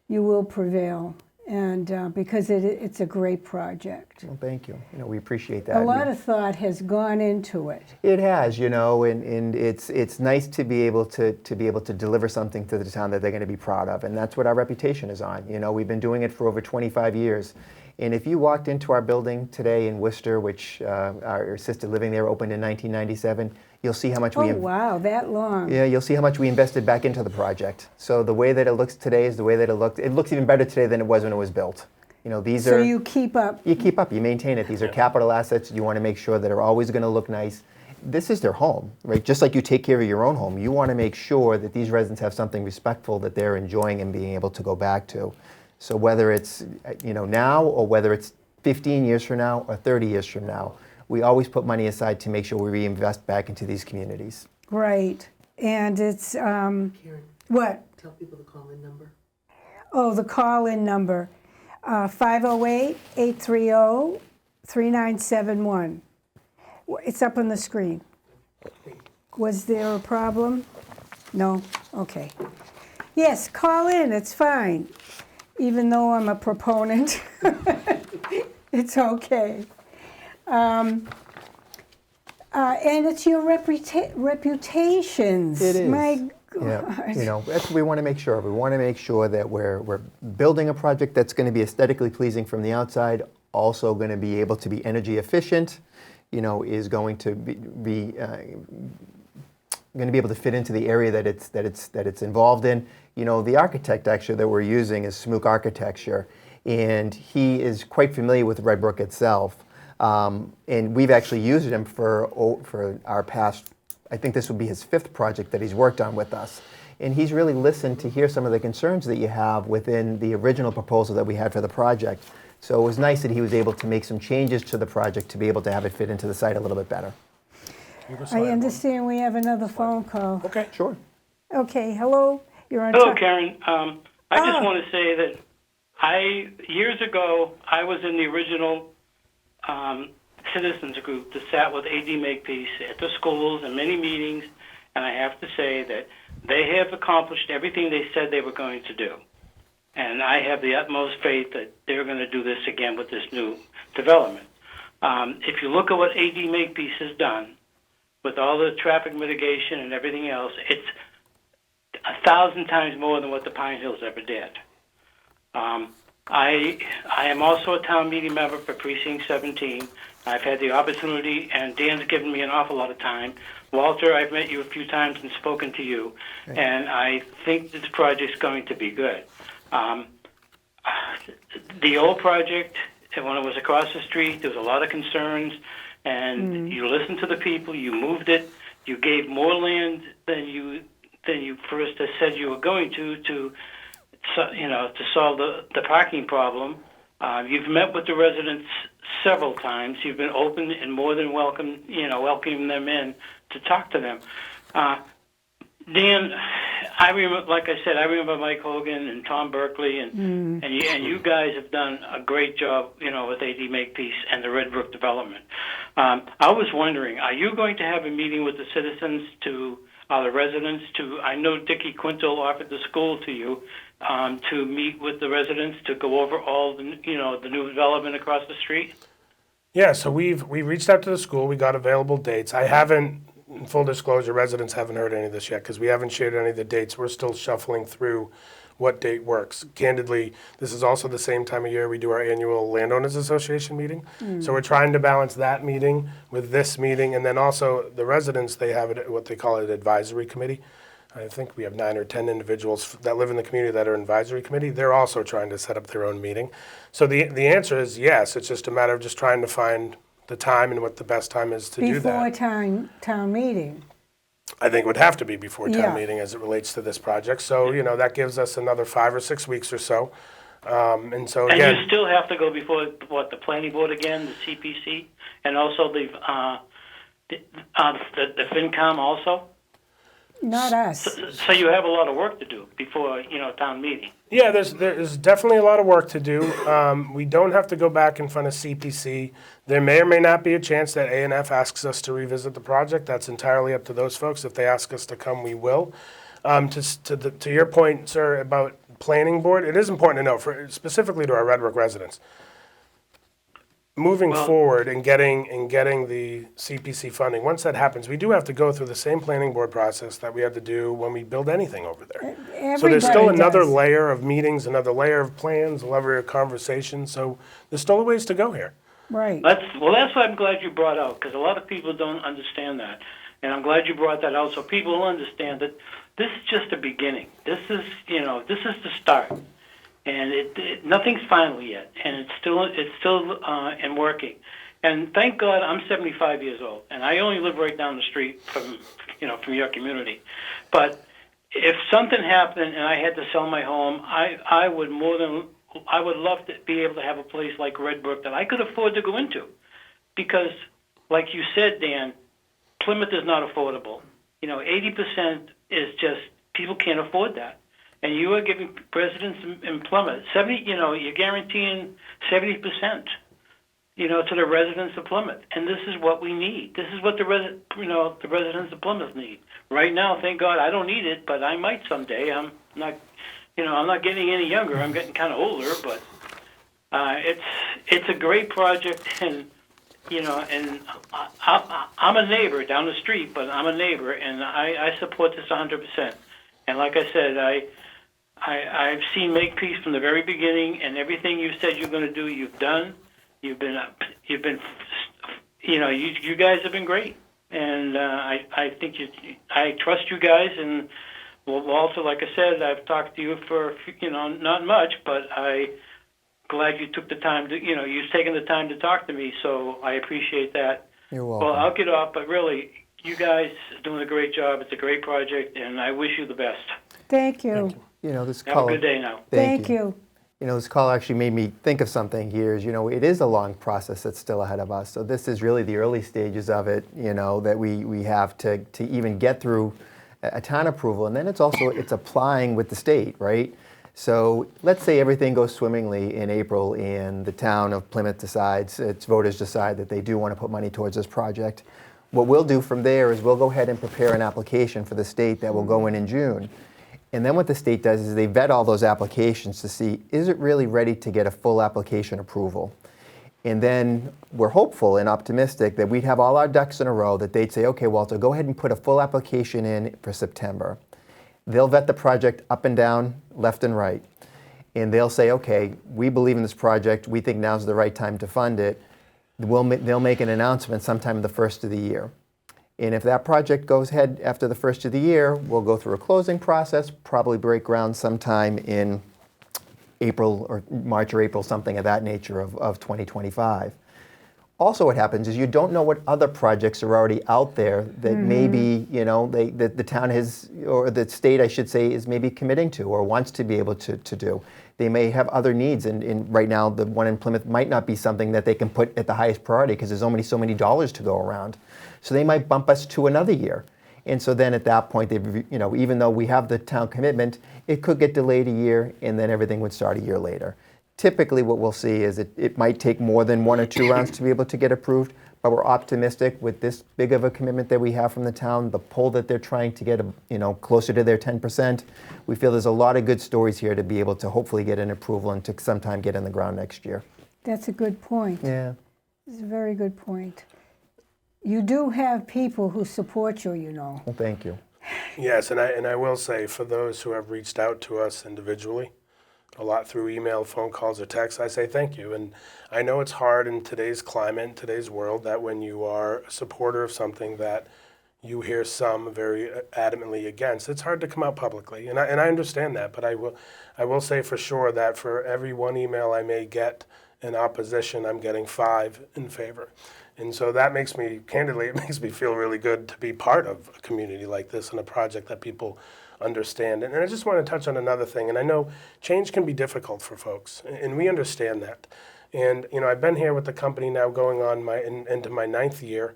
you will prevail, and because it's a great project. Well, thank you. We appreciate that. A lot of thought has gone into it. It has, and it's nice to be able to deliver something to the town that they're going to be proud of, and that's what our reputation is on. We've been doing it for over 25 years, and if you walked into our building today in Worcester, which our assisted living there opened in 1997, you'll see how much Oh, wow, that long. Yeah, you'll see how much we invested back into the project. So the way that it looks today is the way that it looked. It looks even better today than it was when it was built. These So are. you keep up. You keep up, you maintain it. These are capital assets. You want to make sure that are always going to look nice. this is their home, right? Just like you take care of your own home, you want to make sure that these residents have something respectful that they're enjoying and being able to go back to. So whether it's now or whether it's 15 years from now or 30 years from now, we always put money aside to make sure we reinvest back into these communities. Right. And it's, Karen, what? tell people the call-in number. Oh, the call-in number, 508-830-3971. It's up on the screen. Was there a problem? No? Okay. Yes, call in, it's fine. Even though I'm a proponent, it's okay. And it's your reputations. It is. My Yeah, God. that's what we want to make sure of. We want to make sure that we're building a project that's going to be aesthetically pleasing from the outside, also going to be able to be energy efficient, is going to be going to be able to fit into the area that it's involved in. The architect actually that we're using is Smook Architecture, and he is quite familiar with Red Brook itself. And we've actually used him for our past, I think this would be his 5th project that he's worked on with us. And he's really listened to hear some of the concerns that you have within the original proposal that we had for the project. So it was nice that he was able to make some changes to the project to be able to have it fit into the site a little bit better. I understand we have another phone call. Okay. Sure. Okay, hello, you're on. Hello, Karen. I just Oh. want to say that years ago, I was in the original citizens group that sat with AD Makepeace at the schools and many meetings, and I have to say that they have accomplished everything they said they were going to do. And I have the utmost faith that they're going to do this again with this new development. If you look at what AD Makepeace has done, with all the traffic mitigation and everything else, it's 1,000 times more than what the Pine Hills ever did. I am also a town meeting member for Precinct 17. I've had the opportunity, and Dan's given me an awful lot of time. Walter, I've met you a few times and spoken to you, and I think this project's going to be good. The old project, when it was across the street, there was a lot of concerns, and you listened to the people, you moved it, you gave more land than you first said you were going to solve the parking problem. You've met with the residents several times. You've been open and more than welcome, welcoming them in to talk to them. Dan, I remember, like I said, I remember Mike Hogan and Tom Berkeley, and you guys have done a great job, with AD Makepeace and the Red Brook development. I was wondering, are you going to have a meeting with the citizens the residents I know Dickie Quintal offered the school to you, to meet with the residents to go over all the new development across the street? Yeah, so we reached out to the school. We got available dates. I haven't, in full disclosure, residents haven't heard any of this yet because we haven't shared any of the dates. We're still shuffling through what date works. Candidly, this is also the same time of year we do our annual Landowners Association meeting. So we're trying to balance that meeting with this meeting, and then also the residents, they have what they call an advisory committee. I think we have 9 or 10 individuals that live in the community that are advisory committee. They're also trying to set up their own meeting. So the answer is yes. It's just a matter of just trying to find the time and what the best time is to do that. Before town meeting. I think it would have to be before town Yeah. meeting as it relates to this project. So, that gives us another 5 or 6 weeks or so. And so And again, you still have to go before, the planning board again, the CPC, and also the FinCom also? Not us. So you have a lot of work to do before, town meeting. yeah, there's definitely a lot of work to do. We don't have to go back in front of CPC. There may or may not be a chance that A&F asks us to revisit the project. That's entirely up to those folks. If they ask us to come, we will. To your point, sir, about planning board, it is important to know, specifically to our Red Brook residents, moving forward and getting the CPC funding, once that happens, we do have to go through the same planning board process that we had to do when we build anything over there. So there's still Everybody another does. layer of meetings, another layer of plans, a layer of conversations. So there's still a ways to go here. Right. That's what I'm glad you brought out, because a lot of people don't understand that. And I'm glad you brought that out so people will understand that this is just the beginning. This is the start. And nothing's final yet, and it's still in working. And thank God I'm 75 years old, and I only live right down the street from your community. But if something happened and I had to sell my home, I would love to be able to have a place like Red Brook that I could afford to go into, because, like you said, Dan, Plymouth is not affordable. 80% is just people can't afford that, and you are giving residents in Plymouth 70. You're guaranteeing 70%. To the residents of Plymouth, and this is what we need. This is what the residents of Plymouth need right now. Thank God I don't need it, but I might someday. I'm not getting any younger. I'm getting kind of older, but it's a great project, and I'm a neighbor down the street, but I'm a neighbor, and I support this 100%. And like I said, I've seen Makepeace from the very beginning, and everything you said you're going to do, you've done. You've been, you guys have been great, and I think I trust you guys. And Walter, like I said, I've talked to you for not much, but I glad you took the time to you've taken the time to talk to me, so I appreciate that. You're welcome. Well, I'll get off, but really, you guys are doing a great job. It's a great project, and I wish you the best. Thank you. This Have call, a good day now. Thank you. This call actually made me think of something here. It is a long process that's still ahead of us. So this is really the early stages of it, that we have to even get through a town approval. And then it's applying with the state, right? So let's say everything goes swimmingly in April and the town of Plymouth its voters decide that they do want to put money towards this project. What we'll do from there is we'll go ahead and prepare an application for the state that will go in June. And then what the state does is they vet all those applications to see, is it really ready to get a full application approval? And then we're hopeful and optimistic that we'd have all our ducks in a row, that they'd say, okay, Walter, go ahead and put a full application in for September. They'll vet the project up and down, left and right. And they'll say, okay, we believe in this project. We think now's the right time to fund it. They'll make an announcement sometime the first of the year. And if that project goes ahead after the first of the year, we'll go through a closing process, probably break ground sometime in April or March or April, something of that nature of 2025. Also what happens is you don't know what other projects are already out there that maybe, the town has, or the state, I should say, is maybe committing to or wants to be able to do. They may have other needs, and right now the one in Plymouth might not be something that they can put at the highest priority because there's only so many dollars to go around. So they might bump us to another year. And so then at that point, even though we have the town commitment, it could get delayed a year and then everything would start a year later. Typically what we'll see is it might take more than 1 or 2 rounds to be able to get approved, but we're optimistic with this big of a commitment that we have from the town, the pull that they're trying to get closer to their 10%. We feel there's a lot of good stories here to be able to hopefully get an approval and to sometime get in the ground next year. That's a good point. Yeah. It's a very good point. You do have people who support you, Well, thank you. Yes, and I will say, for those who have reached out to us individually, a lot through email, phone calls, or text, I say thank you. And I know it's hard in today's climate, in today's world, that when you are a supporter of something that you hear some very adamantly against, it's hard to come out publicly. And I understand that, but I will say for sure that for every one email I may get in opposition, I'm getting 5 in favor. And so that makes me, candidly, it makes me feel really good to be part of a community like this and a project that people understand. And I just want to touch on another thing. And I know change can be difficult for folks, and we understand that. And I've been here with the company now going on into my 9th year.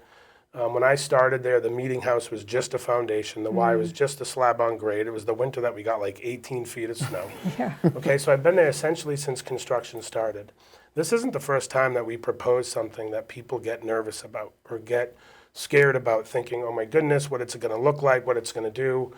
When I started there, the meeting house was just a foundation. The Y was just a slab on grade. It was the winter that we got like 18 feet of snow. Yeah. Okay, so I've been there essentially since construction started. This isn't the first time that we propose something that people get nervous about or get scared about, thinking, oh my goodness, what it's going to look like, what it's going to do.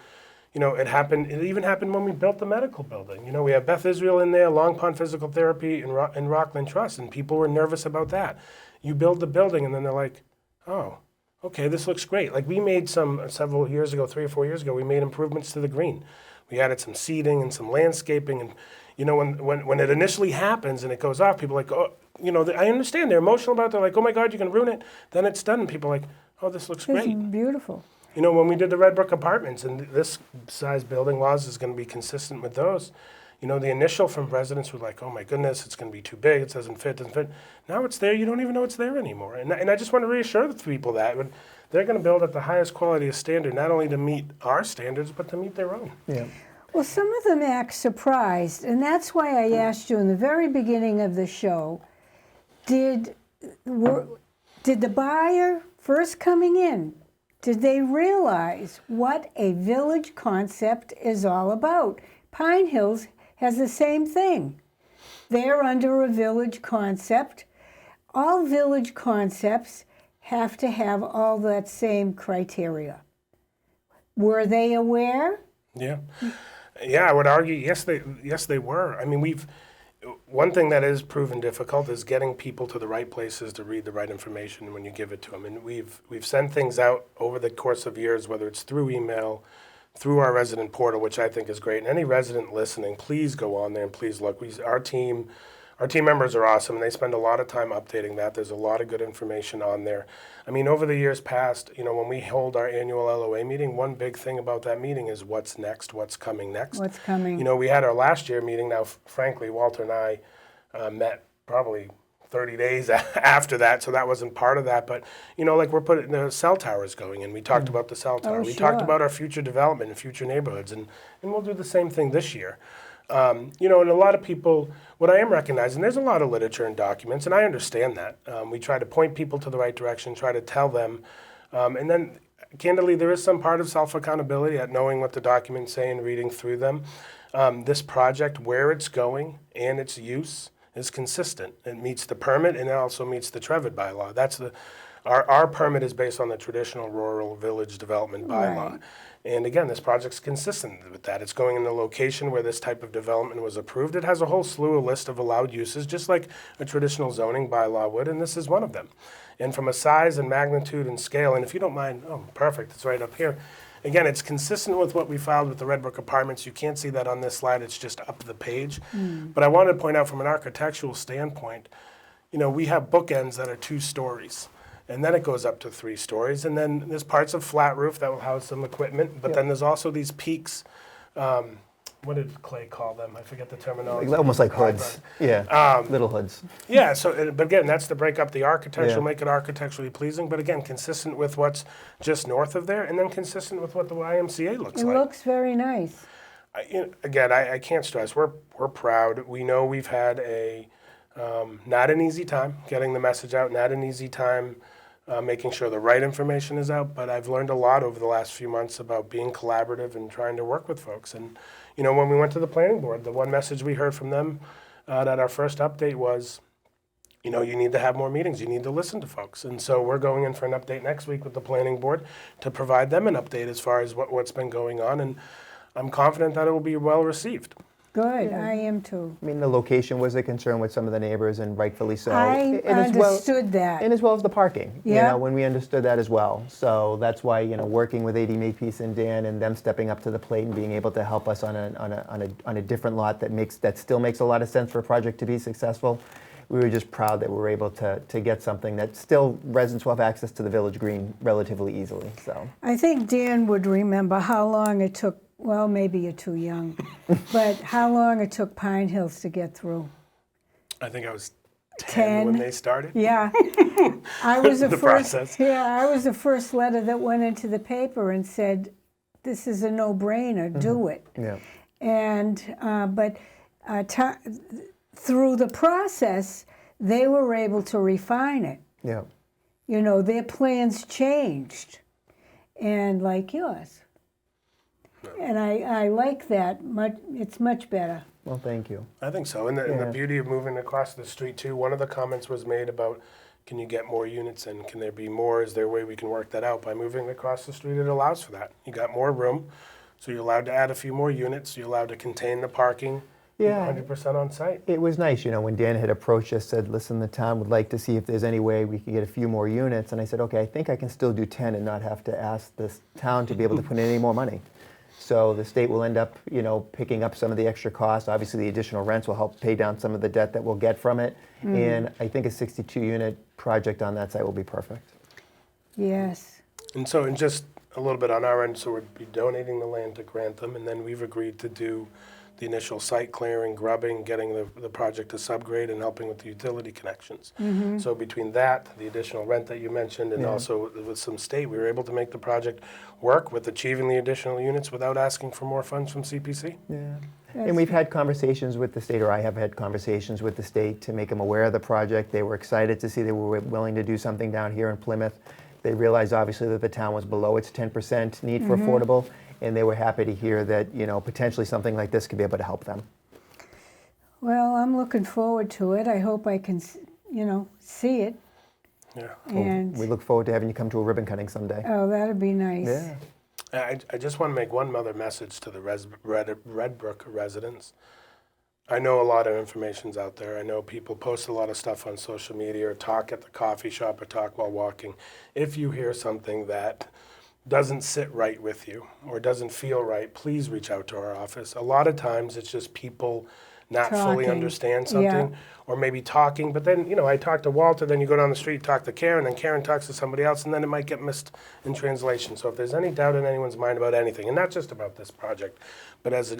It even happened when we built the medical building. We have Beth Israel in there, Long Pond Physical Therapy, and Rockland Trust, and people were nervous about that. You build the building, and then they're like, oh, okay, this looks great. Like we made several years ago, 3 or 4 years ago, we made improvements to the green. We added some seating and some landscaping, and when it initially happens and it goes off, people are like, oh, I understand, they're emotional about it. They're like, oh my God, you're going to ruin it. Then it's done, and people are like, oh, this looks great. It's beautiful. When we did the Red Brook apartments, and this size building was going to be consistent with those, the initial from residents were like, oh my goodness, it's going to be too big, it doesn't fit. Now it's there, you don't even know it's there anymore. And I just want to reassure the people that they're going to build at the highest quality of standard, not only to meet our standards, but to meet their own. Yeah. Well, some of them act surprised, and that's why I asked you in the very beginning of the show, did the buyer first coming in, did they realize what a village concept is all about? Pine Hills has the same thing. They're under a village concept. All village concepts have to have all that same criteria. Were they aware? Yeah. Yeah, I would argue, yes, they were. I mean, one thing that is proven difficult is getting people to the right places to read the right information when you give it to them. And we've sent things out over the course of years, whether it's through email, through our resident portal, which I think is great. And any resident listening, please go on there and please look. Our team members are awesome, and they spend a lot of time updating that. There's a lot of good information on there. I mean, over the years past, when we hold our annual LOA meeting, one big thing about that meeting is what's next, what's coming next. What's coming? We had our last year meeting. Now, frankly, Walter and I met probably 30 days after that, so that wasn't part of that. But, like we're putting the cell towers going, and we talked about the cell tower. We talked about our future development and future neighborhoods, and we'll do the same thing this year. And a lot of people, what I am recognizing, there's a lot of literature and documents, and I understand that. We try to point people to the right direction, try to tell them. And then, candidly, there is some part of self-accountability at knowing what the documents say and reading through them. This project, where it's going and its use is consistent. It meets the permit, and it also meets the TREVID bylaw. Our permit is based on the traditional rural village development bylaw. Right. And again, this project's consistent with that. It's going in the location where this type of development was approved. It has a whole slew of list of allowed uses, just like a traditional zoning bylaw would, and this is one of them. And from a size and magnitude and scale, and if you don't mind, oh, perfect, it's right up here. Again, it's consistent with what we filed with the Red Brook Apartments. You can't see that on this slide, it's just up the page. But I wanted to point out from an architectural standpoint, we have bookends that are 2 stories. And then it goes up to 3 stories. And then there's parts of flat roof that will house some equipment. But then there's also these peaks. What did Clay call them? I forget the terminology. Almost like hoods. Yeah, little hoods. Yeah, but again, that's to break up the architecture, make it architecturally pleasing. But again, consistent with what's just north of there, and then consistent with what the YMCA looks like. It looks very nice. I can't stress, we're proud. We know we've had not an easy time getting the message out, not an easy time making sure the right information is out, but I've learned a lot over the last few months about being collaborative and trying to work with folks. And, when we went to the planning board, the one message we heard from them at our first update was, you need to have more meetings, you need to listen to folks. And so we're going in for an update next week with the planning board to provide them an update as far as what's been going on, and I'm confident that it will be well received. Good, I am too. I mean, the location was a concern with some of the neighbors, and rightfully so. I And understood that. And as well as the parking, Yeah. when we understood that as well. So that's why, working with AD Makepeace and Dan and them stepping up to the plate and being able to help us on a different lot that still makes a lot of sense for a project to be successful. We were just proud that we were able to get something that still residents will have access to the village green relatively easily. So I think Dan would remember how long it took, well, maybe you're too young, but how long it took Pine Hills to get through. I think I was 10 when they started. Yeah. I was the first. Process. Yeah, I was the first letter that went into the paper and said, "This is a no-brainer. Do it." yeah, And through the process, they were able to refine it. yeah. Their plans changed, and like yours. And I like that. It's much better. Well, thank you. I think so. And the beauty of moving across the street, too, one of the comments was made about, can you get more units in? Can there be more? Is there a way we can work that out? By moving across the street, it allows for that. You got more room, so you're allowed to add a few more units. You're allowed to contain the parking. Yeah. 100% on site. It was nice, when Dan had approached us, said, listen, the town would like to see if there's any way we could get a few more units. And I said, okay, I think I can still do 10 and not have to ask this town to be able to put in any more money. So the state will end up, picking up some of the extra costs. Obviously, the additional rents will help pay down some of the debt that we'll get from it. And I think a 62-unit project on that site will be perfect. Yes. And just a little bit on our end, so we'd be donating the land to Grantham, and then we've agreed to do the initial site clearing, grubbing, getting the project to subgrade, and helping with the utility connections. So between that, the additional rent that you mentioned, and also with some state, we were able to make the project work with achieving the additional units without asking for more funds from CPC. Yeah. And we've had conversations with the state, or I have had conversations with the state to make them aware of the project. They were excited to see they were willing to do something down here in Plymouth. They realized obviously that the town was below its 10% need for affordable, and they were happy to hear that, you know, potentially something like this could be able to help them. Well, I'm looking forward to it. I hope I can, you know, see it. Yeah. And We look forward to having you come to a ribbon cutting someday. oh, that'd be nice. Yeah. I just want to make one other message to the Redbrook residents. I know a lot of information's out there. I know people post a lot of stuff on social media or talk at the coffee shop or talk while walking. If you hear something that doesn't sit right with you or doesn't feel right, please reach out to our office. A lot of times it's just people not fully Talking. understand something, Yeah. or maybe talking, but then, you know, I talk to Walter, then you go down the street, talk to Karen, then Karen talks to somebody else, and then it might get missed in translation. So if there's any doubt in anyone's mind about anything, and not just about this project, but as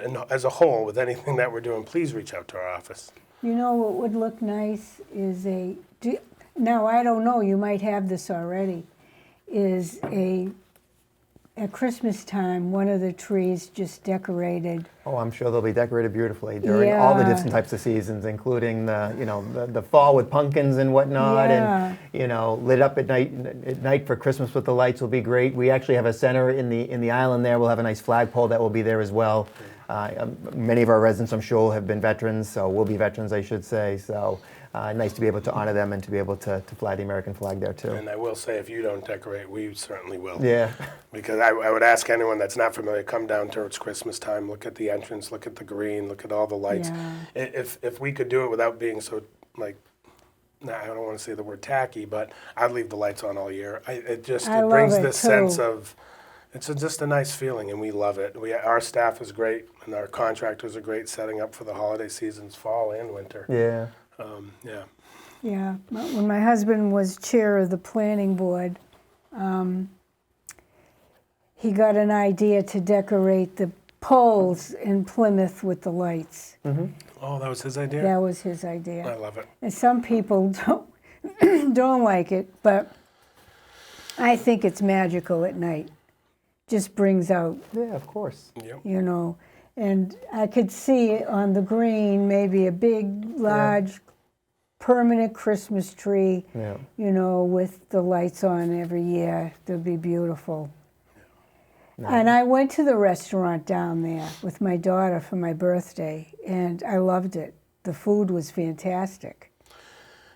a whole, with anything that we're doing, please reach out to our office. You know what would look nice is now I don't know, you might have this already, is at Christmas time, one of the trees just decorated. Oh, I'm sure they'll be decorated beautifully during all the Yeah. different types of seasons, including the fall with pumpkins and whatnot, Yeah. and lit up at night for Christmas with the lights will be great. We actually have a center in the island there. We'll have a nice flagpole that will be there as well. Many of our residents, I'm sure, have been veterans, so will be veterans, I should say. So nice to be able to honor them and to be able to fly the American flag there too. And I will say, if you don't decorate, we certainly will. Yeah. Because I would ask anyone that's not familiar, come down towards Christmas time, look at the entrance, look at the green, look at all the lights. Yeah. If we could do it without being so, like, I don't want to say the word tacky, but I'd leave the lights on all year. It I love brings it, this too. sense of, it's just a nice feeling, and we love it. Our staff is great, and our contractors are great setting up for the holiday seasons, fall and winter. Yeah. Yeah. Yeah, when my husband was chair of the planning board, he got an idea to decorate the poles in Plymouth with the lights. Oh, that was his idea? That was his I idea. love it. And some people don't like it, but I think it's magical at night. Just brings out, Yeah, of course. Yep. you know, and I could see on the green maybe a big, large, permanent Christmas tree, Yeah. you know, with the lights on every year. That'd be beautiful. And I went to the restaurant down there with my daughter for my birthday, and I loved it. The food was fantastic.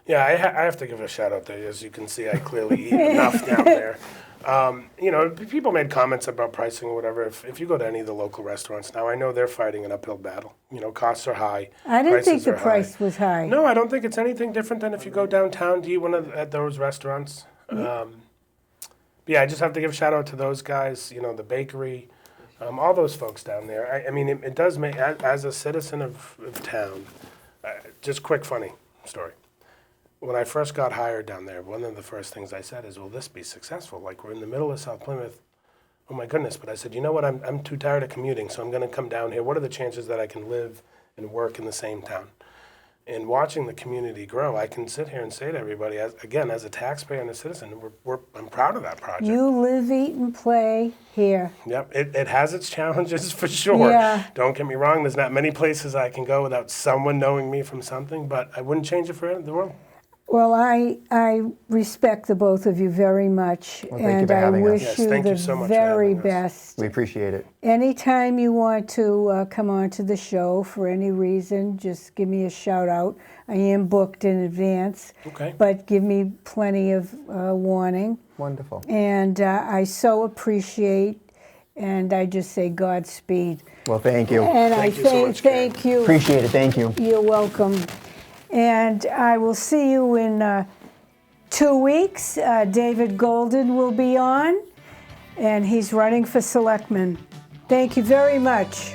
Yeah, I have to give a shout out there. As you can see, I clearly eat enough down there. People made comments about pricing or whatever. If you go to any of the local restaurants now, I know they're fighting an uphill battle. You know, costs are high. I didn't think prices the are high. price was high. No, I don't think it's anything different than if you go downtown to eat at those restaurants. Yeah, I just have to give a shout out to those guys. You know, the bakery, all those folks down there. I mean, it does make, as a citizen of town, just quick funny story. When I first got hired down there, one of the first things I said is, will this be successful? Like, we're in the middle of South Plymouth. Oh my goodness. But I said, you know what, I'm too tired of commuting, so I'm gonna come down here. What are the chances that I can live and work in the same town? And watching the community grow, I can sit here and say to everybody, as a taxpayer and a citizen, I'm proud of that project. You live, eat, and play here. Yep, it has its challenges for sure. Yeah. Don't get me wrong, there's not many places I can go without someone knowing me from something, but I wouldn't change it for the world. Well, I respect the both of you very much, Well, thank you and for I having us. wish Yes, you thank you the so much for very having us. best. We appreciate it. Anytime you want to come on to the show for any reason, just give me a shout out. I am booked in advance, Okay. but give me plenty of warning. Wonderful. And I so appreciate, and I just say Godspeed. Well, thank you. And Thank you so much, Karen. thank you. Appreciate it. Thank you. You're welcome. And I will see you in 2 weeks. David Golden will be on, and he's running for selectman. Thank you very much.